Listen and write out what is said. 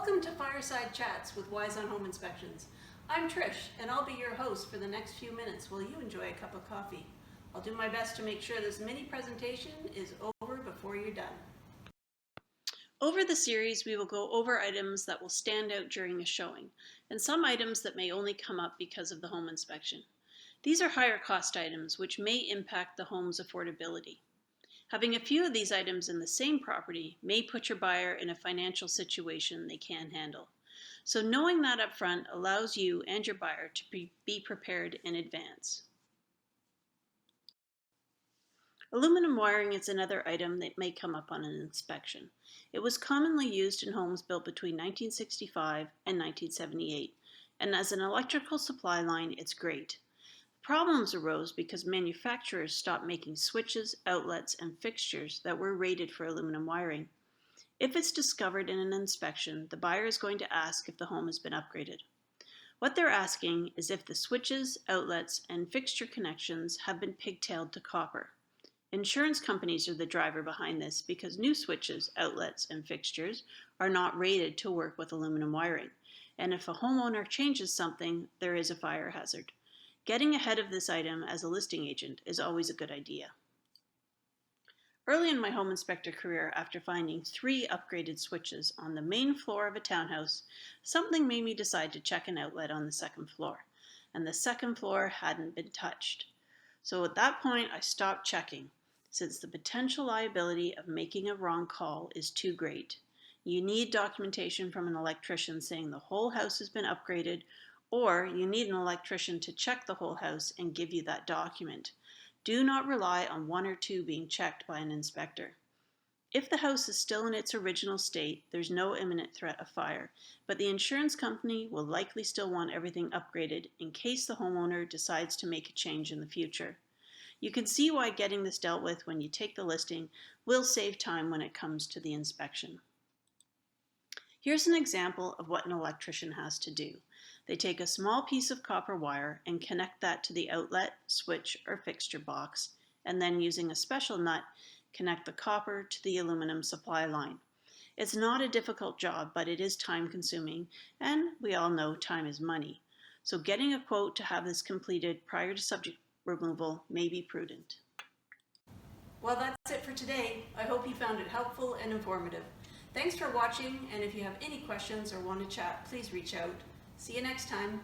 Welcome to Fireside Chats with Wise on Home Inspections. I'm Trish, and I'll be your host for the next few minutes while you enjoy a cup of coffee. I'll do my best to make sure this mini presentation is over before you're done. Over the series, we will go over items that will stand out during a showing, and some items that may only come up because of the home inspection. These are higher cost items which may impact the home's affordability. Having a few of these items in the same property may put your buyer in a financial situation they can't handle. So knowing that up front allows you and your buyer to be prepared in advance. Aluminum wiring is another item that may come up on an inspection. It was commonly used in homes built between 1965 and 1978, and as an electrical supply line, it's great. Problems arose because manufacturers stopped making switches, outlets, and fixtures that were rated for aluminum wiring. If it's discovered in an inspection, the buyer is going to ask if the home has been upgraded. What they're asking is if the switches, outlets, and fixture connections have been pigtailed to copper. Insurance companies are the driver behind this because new switches, outlets, and fixtures are not rated to work with aluminum wiring. And if a homeowner changes something, there is a fire hazard. Getting ahead of this item as a listing agent is always a good idea. Early in my home inspector career, after finding 3 upgraded switches on the main floor of a townhouse, something made me decide to check an outlet on the second floor, and the second floor hadn't been touched. So at that point, I stopped checking, since the potential liability of making a wrong call is too great. You need documentation from an electrician saying the whole house has been upgraded, or you need an electrician to check the whole house and give you that document. Do not rely on 1 or 2 being checked by an inspector. If the house is still in its original state, there's no imminent threat of fire, but the insurance company will likely still want everything upgraded in case the homeowner decides to make a change in the future. You can see why getting this dealt with when you take the listing will save time when it comes to the inspection. Here's an example of what an electrician has to do. They take a small piece of copper wire and connect that to the outlet, switch, or fixture box, and then using a special nut, connect the copper to the aluminum supply line. It's not a difficult job, but it is time consuming, and we all know time is money. So getting a quote to have this completed prior to subject removal may be prudent. Well, that's it for today. I hope you found it helpful and informative. Thanks for watching, and if you have any questions or want to chat, please reach out. See you next time.